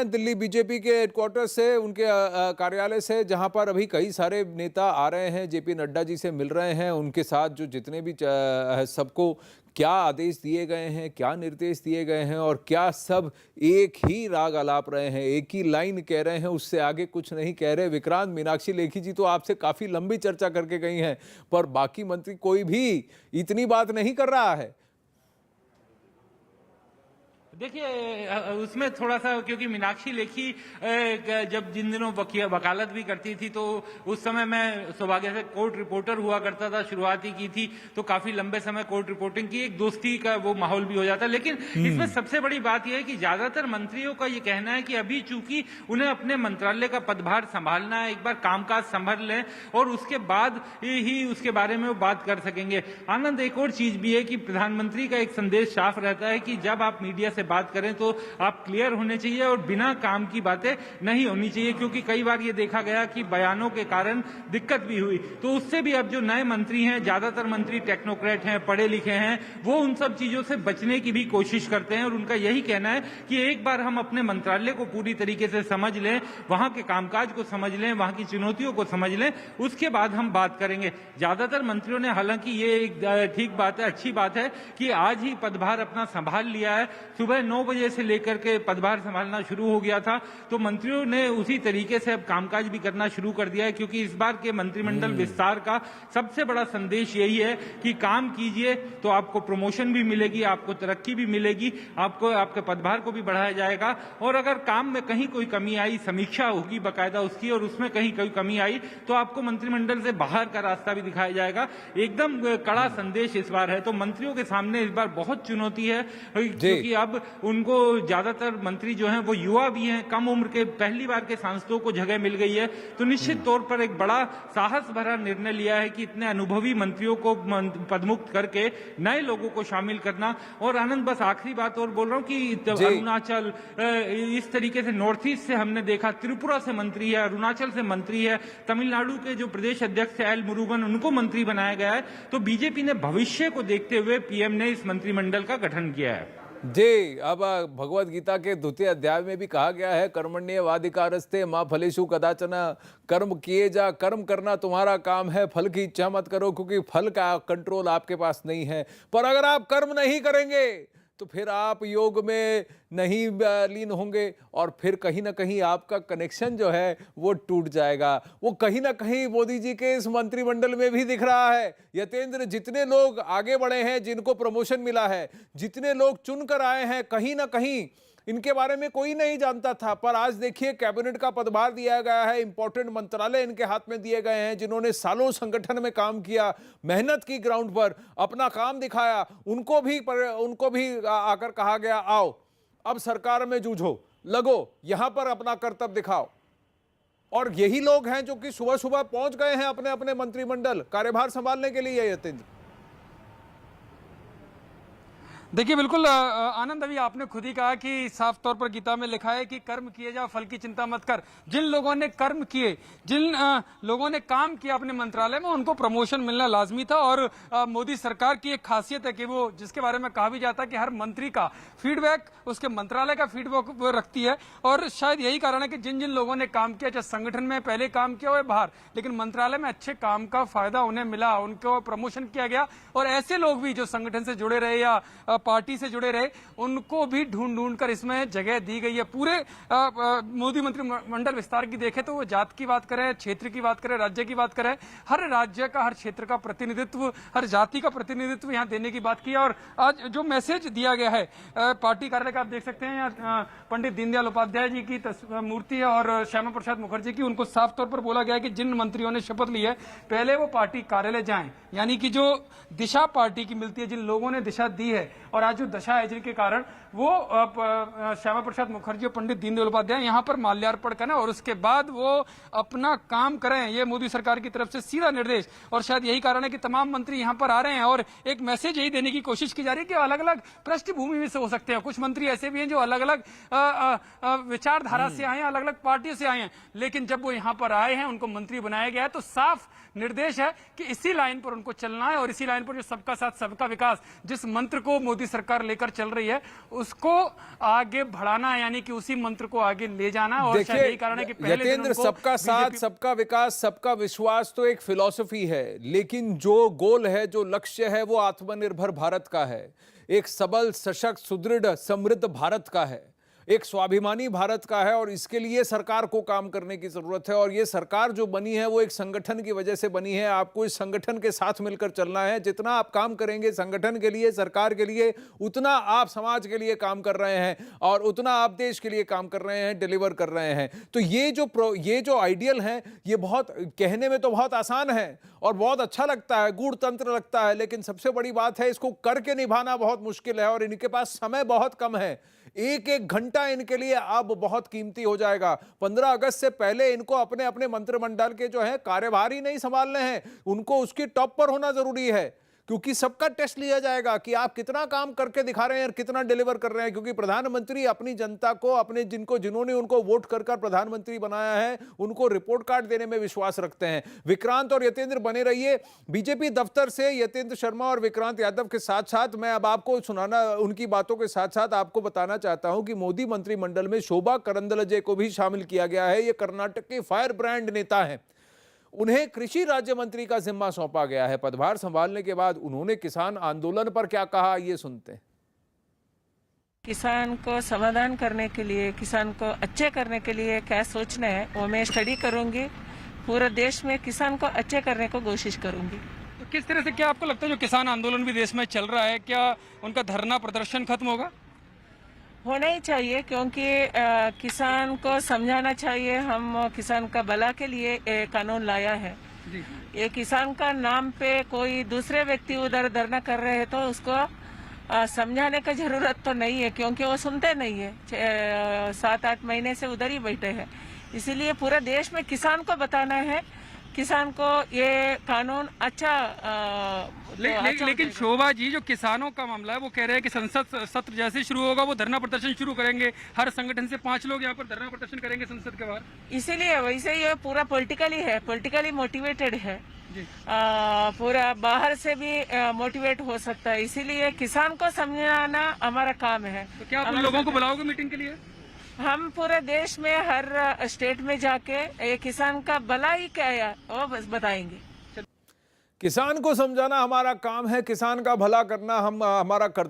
Delhi BJP के headquarter से, उनके कार्यालय से, जहां पर अभी कई सारे नेता आ रहे हैं, जेपी नड्डा जी से मिल रहे हैं। उनके साथ जो जितने भी सबको क्या आदेश दिए गए हैं, क्या निर्देश दिए गए हैं और क्या सब एक ही राग अलाप रहे हैं, एक ही लाइन कह रहे हैं, उससे आगे कुछ नहीं कह रहे। विक्रांत, मीनाक्षी लेखी जी तो आपसे काफी लंबी चर्चा करके गई हैं, पर बाकी मंत्री कोई भी इतनी बात नहीं कर रहा है। देखिए, उसमें थोड़ा सा, क्योंकि मीनाक्षी लेखी जब जिन दिनों वकालत भी करती थी तो उस समय मैं सौभाग्य से कोर्ट रिपोर्टर हुआ करता था, शुरुआत ही की थी, तो काफी लंबे समय कोर्ट रिपोर्टिंग की, एक दोस्ती का वो माहौल भी हो जाता। लेकिन इसमें सबसे बड़ी बात यह है कि ज्यादातर मंत्रियों का ये कहना है कि अभी चूंकि उन्हें अपने मंत्रालय का पदभार संभालना है, एक बार कामकाज संभाल लें और उसके बाद ही उसके बारे में वो बात कर सकेंगे। आनंद, एक और चीज भी है कि प्रधानमंत्री का एक संदेश साफ रहता है कि जब आप मीडिया से बात करें तो आप क्लियर होने चाहिए और बिना काम की बातें नहीं होनी चाहिए, क्योंकि कई बार ये देखा गया कि बयानों के कारण दिक्कत भी हुई। तो उससे भी अब जो नए मंत्री हैं, ज्यादातर मंत्री टेक्नोक्रेट हैं, पढ़े लिखे हैं, वो उन सब चीजों से बचने की भी कोशिश करते हैं और उनका यही कहना है कि एक बार हम अपने मंत्रालय को पूरी तरीके से समझ लें, वहां के कामकाज को समझ लें, वहां की चुनौतियों को समझ लें, उसके बाद हम बात करेंगे। ज्यादातर मंत्रियों ने, हालांकि ये एक ठीक बात है, अच्छी बात है कि आज ही पदभार अपना संभाल लिया है। सुबह 9 बजे से लेकर के पदभार संभालना शुरू हो गया था, तो मंत्रियों ने उसी तरीके से अब कामकाज भी करना शुरू कर दिया है, क्योंकि इस बार के मंत्रिमंडल विस्तार का सबसे बड़ा संदेश यही है कि काम कीजिए तो आपको प्रमोशन भी मिलेगी, आपको तरक्की भी मिलेगी, आपको आपके पदभार को भी बढ़ाया जाएगा, और अगर काम में कहीं कोई कमी आई, समीक्षा होगी बाकायदा उसकी, और उसमें कहीं कोई कमी आई तो आपको मंत्रिमंडल से बाहर का रास्ता भी दिखाया जाएगा। एकदम कड़ा संदेश इस बार है। तो मंत्रियों के सामने इस बार बहुत चुनौती है, क्योंकि अब उनको, ज्यादातर मंत्री जो हैं वो युवा भी हैं, कम उम्र के, पहली बार के सांसदों को जगह मिल गई है, तो निश्चित तौर पर एक बड़ा साहस भरा निर्णय लिया है कि इतने अनुभवी मंत्रियों को पदमुक्त करके नए लोगों को शामिल करना। और आनंद, बस आखिरी बात और बोल रहा हूं कि अरुणाचल, इस तरीके से नॉर्थ ईस्ट से हमने देखा, त्रिपुरा से मंत्री है, अरुणाचल से मंत्री है, तमिलनाडु के जो प्रदेश अध्यक्ष एल मुरुगन, उनको मंत्री बनाया गया है। तो बीजेपी ने भविष्य को देखते हुए पीएम ने इस मंत्रिमंडल का गठन किया है। जी, अब भगवत गीता के 2वें अध्याय में भी कहा गया है, कर्मण्येवाधिकारस्ते मां फलेषु कदाचन, कर्म किए जा, कर्म करना तुम्हारा काम है, फल की इच्छा मत करो, क्योंकि फल का कंट्रोल आपके पास नहीं है। पर अगर आप कर्म नहीं करेंगे तो फिर आप योग में नहीं लीन होंगे और फिर कहीं ना कहीं आपका कनेक्शन जो है वो टूट जाएगा। वो कहीं ना कहीं मोदी जी के इस मंत्रिमंडल में भी दिख रहा है। यतेंद्र, जितने लोग आगे बढ़े हैं, जिनको प्रमोशन मिला है, जितने लोग चुनकर आए हैं, कहीं ना कहीं इनके बारे में कोई नहीं जानता था, पर आज देखिए कैबिनेट का पदभार दिया गया है, इंपॉर्टेंट मंत्रालय इनके हाथ में दिए गए हैं, जिन्होंने सालों संगठन में काम किया, मेहनत की, ग्राउंड पर अपना काम दिखाया, उनको भी आकर कहा गया, आओ अब सरकार में जूझो, लगो, यहां पर अपना कर्तव्य दिखाओ। और यही लोग हैं जो कि सुबह सुबह पहुंच गए हैं अपने अपने मंत्रिमंडल कार्यभार संभालने के लिए। यतेंद्र, देखिए, बिल्कुल आनंद, अभी आपने खुद ही कहा कि साफ तौर पर गीता में लिखा है कि कर्म किए जा, फल की चिंता मत कर। जिन लोगों ने कर्म किए, जिन लोगों ने काम किया अपने मंत्रालय में, उनको प्रमोशन मिलना लाजमी था। और मोदी सरकार की एक खासियत है कि वो, जिसके बारे में कहा भी जाता है कि हर मंत्री का फीडबैक उसके मंत्रालय का फीडबैक वो रखती है, और शायद यही कारण है कि जिन जिन लोगों ने काम किया, चाहे संगठन में पहले काम किया हो बाहर, लेकिन मंत्रालय में अच्छे काम का फायदा उन्हें मिला, उनको प्रमोशन किया गया। और ऐसे लोग भी जो संगठन से जुड़े रहे या पार्टी से जुड़े रहे, उनको भी ढूंढ कर इसमें जगह दी गई है। पूरे मोदी मंत्रिमंडल विस्तार की देखें तो वो जात की बात करें, क्षेत्र की बात करें, राज्य की बात करें, हर राज्य का, हर क्षेत्र का प्रतिनिधित्व, हर जाति का प्रतिनिधित्व यहां देने की बात की है। और आज जो मैसेज दिया गया है पार्टी कार्यालय का, आप देख सकते हैं पंडित दीनदयाल उपाध्याय जी की मूर्ति है और श्यामा प्रसाद मुखर्जी की। उनको साफ तौर पर बोला गया है कि जिन मंत्रियों ने शपथ ली है, पहले वो पार्टी कार्यालय जाएं, यानी कि जो दिशा पार्टी की मिलती है, जिन लोगों ने दिशा दी है और आज जो दशा है जिनके कारण वो श्यामा प्रसाद मुखर्जी और पंडित दीनदयाल उपाध्याय यहां पर माल्यार्पण करें और उसके बाद वो अपना काम करें। ये मोदी सरकार की तरफ से सीधा निर्देश, और शायद यही कारण है कि तमाम मंत्री यहां पर आ रहे हैं और एक मैसेज यही देने की कोशिश की जा रही है कि अलग अलग पृष्ठभूमि में से हो सकते हैं। कुछ मंत्री ऐसे भी हैं जो अलग अलग विचारधारा से आए हैं, अलग अलग पार्टियों से आए हैं, लेकिन जब वो यहां पर आए हैं, उनको मंत्री बनाया गया है, तो साफ निर्देश है कि इसी लाइन पर उनको चलना है और इसी लाइन पर जो सबका साथ सबका विकास जिस मंत्र को मोदी सरकार लेकर चल रही है उसको आगे बढ़ाना, यानी कि उसी मंत्र को आगे ले जाना। और शायद यही कारण है कि पहले दिन यतेंद्र, उनको सबका साथ, सबका विकास, सबका विश्वास तो एक फिलॉसफी है, लेकिन जो गोल है, जो लक्ष्य है, वो आत्मनिर्भर भारत का है, एक सबल, सशक्त, सुदृढ़, समृद्ध भारत का है, एक स्वाभिमानी भारत का है। और इसके लिए सरकार को काम करने की जरूरत है। और ये सरकार जो बनी है वो एक संगठन की वजह से बनी है। आपको इस संगठन के साथ मिलकर चलना है। जितना आप काम करेंगे संगठन के लिए, सरकार के लिए, उतना आप समाज के लिए काम कर रहे हैं और उतना आप देश के लिए काम कर रहे हैं, डिलीवर कर रहे हैं। तो ये जो आइडियल है, ये बहुत कहने में तो बहुत आसान है और बहुत अच्छा लगता है, गूढ़ तंत्र लगता है, लेकिन सबसे बड़ी बात है इसको करके निभाना बहुत मुश्किल है। और इनके पास समय बहुत कम है। एक एक घंटा इनके लिए अब बहुत कीमती हो जाएगा। 15 अगस्त से पहले इनको अपने अपने मंत्रिमंडल के जो है कार्यभार ही नहीं संभालने हैं, उनको उसकी टॉप पर होना जरूरी है, क्योंकि सबका टेस्ट लिया जाएगा कि आप कितना काम करके दिखा रहे हैं और कितना डिलीवर कर रहे हैं। क्योंकि प्रधानमंत्री अपनी जनता को, अपने जिन्होंने उनको वोट कर प्रधानमंत्री बनाया है, उनको रिपोर्ट कार्ड देने में विश्वास रखते हैं। विक्रांत और यतेंद्र बने रहिए। बीजेपी दफ्तर से यतेंद्र शर्मा और विक्रांत यादव के साथ साथ मैं अब आपको सुनाना, उनकी बातों के साथ साथ आपको बताना चाहता हूं कि मोदी मंत्रिमंडल में शोभा करंदलाजे को भी शामिल किया गया है। ये कर्नाटक के फायर ब्रांड नेता हैं। उन्हें कृषि राज्य मंत्री का जिम्मा सौंपा गया है। पदभार संभालने के बाद उन्होंने किसान आंदोलन पर क्या कहा, ये सुनते हैं। किसान को समाधान करने के लिए, किसान को अच्छे करने के लिए क्या सोचना है वो मैं स्टडी करूंगी। पूरे देश में किसान को अच्छे करने को कोशिश करूंगी। तो किस तरह से, क्या आपको लगता है जो किसान आंदोलन भी देश में चल रहा है, क्या उनका धरना प्रदर्शन खत्म होगा? होना ही चाहिए, क्योंकि किसान को समझाना चाहिए हम किसान का भला के लिए एक कानून लाया है। जी। ये किसान का नाम पे कोई दूसरे व्यक्ति उधर धरना कर रहे हैं तो उसको समझाने का जरूरत तो नहीं है, क्योंकि वो सुनते नहीं है। 7-8 महीने से उधर ही बैठे हैं। इसीलिए पूरे देश में किसान को बताना है, किसान को ये कानून अच्छा लेकिन शोभा जी, जो किसानों का मामला है वो कह रहे हैं कि संसद सत्र जैसे शुरू होगा वो धरना प्रदर्शन शुरू करेंगे। हर संगठन से 5 लोग यहाँ पर धरना प्रदर्शन करेंगे संसद के बाहर। इसीलिए वैसे ये पूरा पॉलिटिकली है, पॉलिटिकली मोटिवेटेड है। पूरा बाहर से भी मोटिवेट हो सकता है। इसीलिए किसान को समझाना हमारा काम है। तो क्या आप उन लोगों को बुलाओगे मीटिंग के लिए? हम पूरे देश में हर स्टेट में जाके ये किसान का भला ही क्या है वो बस बताएंगे। किसान को समझाना हमारा काम है, किसान का भला करना हमारा कर्तव्य